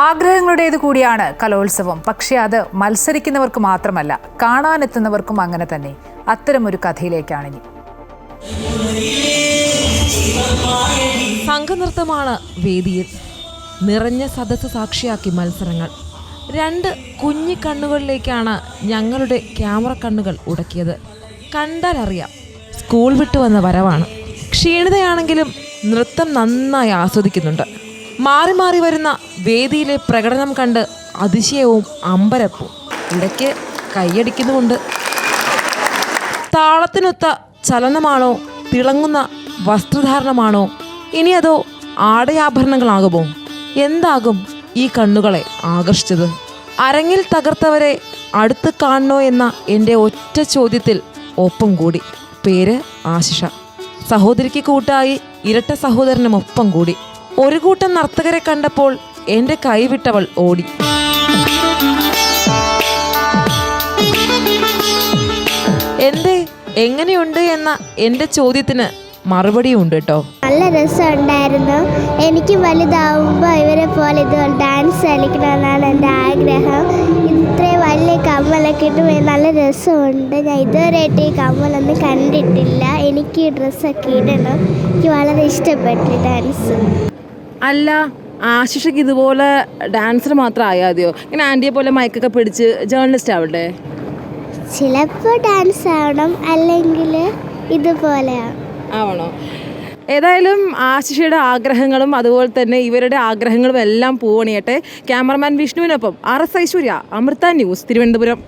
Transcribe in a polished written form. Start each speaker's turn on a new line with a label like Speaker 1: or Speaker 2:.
Speaker 1: ആഗ്രഹങ്ങളുടേത് കൂടിയാണ് കലോത്സവം. പക്ഷേ അത് മത്സരിക്കുന്നവർക്ക് മാത്രമല്ല, കാണാനെത്തുന്നവർക്കും അങ്ങനെ തന്നെ. അത്തരമൊരു കഥയിലേക്കാണിനി.
Speaker 2: സംഘനൃത്തമാണ് വേദിയിൽ. നിറഞ്ഞ സദസ്സ് സാക്ഷിയാക്കി മത്സരങ്ങൾ. 2 കുഞ്ഞി കണ്ണുകളിലേക്കാണ് ഞങ്ങളുടെ ക്യാമറ കണ്ണുകൾ ഉടക്കിയത്. കണ്ടാലറിയാം, സ്കൂൾ വിട്ടു വന്ന വരവാണ്. ക്ഷീണിതയാണെങ്കിലും നൃത്തം നന്നായി ആസ്വദിക്കുന്നുണ്ട്. മാറി മാറി വരുന്ന വേദിയിലെ പ്രകടനം കണ്ട് അതിശയവും അമ്പരപ്പും. ഇടയ്ക്ക് കൈയടിക്കുന്നുമുണ്ട്. താളത്തിനൊത്ത ചലനമാണോ, തിളങ്ങുന്ന വസ്ത്രധാരണമാണോ, ഇനി അതോ ആടയാഭരണങ്ങളാകുമോ? എന്താകും ഈ കണ്ണുകളെ ആകർഷിച്ചത്? അരങ്ങിൽ തകർത്തവരെ അടുത്ത് കാണണോ എന്ന എൻ്റെ ഒറ്റ ചോദ്യത്തിൽ ഒപ്പം കൂടി. പേര് ആശിഷ. സഹോദരിക്ക് കൂട്ടായി ഇരട്ട സഹോദരനും ഒപ്പം കൂടി. ഒരു കൂട്ടം നർത്തകരെ കണ്ടപ്പോൾ എൻ്റെ കൈവിട്ടവൾ ഓടി. എന്തേ, എങ്ങനെയുണ്ട് എന്ന എൻ്റെ ചോദ്യത്തിന് മറുപടിയും ഉണ്ട് കേട്ടോ.
Speaker 3: നല്ല രസമുണ്ടായിരുന്നു. എനിക്ക് വലുതാവുമ്പോൾ ഇവരെ പോലെ ഇത് ഡാൻസ് കളിക്കണമെന്നാണ് എൻ്റെ ആഗ്രഹം. ഇത്രയും വലിയ കമ്മലൊക്കെ ഇട്ട് നല്ല രസമുണ്ട്. ഞാൻ ഇതുവരെയായിട്ട് ഈ കമ്മലൊന്നും കണ്ടിട്ടില്ല. എനിക്ക് ഈ ഡ്രസ്സൊക്കെ ഇടണം. എനിക്ക് വളരെ ഇഷ്ടപ്പെട്ടു ഡാൻസ്.
Speaker 2: അല്ല, ആശിഷയ്ക്ക് ഇതുപോലെ ഡാൻസർ മാത്രം ആയാൽ മതിയോ? ഇങ്ങനെ ആൻറ്റിയെ പോലെ മൈക്കൊക്കെ പിടിച്ച് ജേർണലിസ്റ്റ് ആവണ്ടേ?
Speaker 3: ചിലപ്പോൾ ഡാൻസ് ആവണം, അല്ലെങ്കിൽ ഇതുപോലെയാണ്
Speaker 2: ആവണോ? ഏതായാലും ആശിഷയുടെ ആഗ്രഹങ്ങളും അതുപോലെ തന്നെ ഇവരുടെ ആഗ്രഹങ്ങളും എല്ലാം പൂവണിയട്ടെ. ക്യാമറമാൻ വിഷ്ണുവിനൊപ്പം RS ഐശ്വര്യ, അമൃത ന്യൂസ്, തിരുവനന്തപുരം.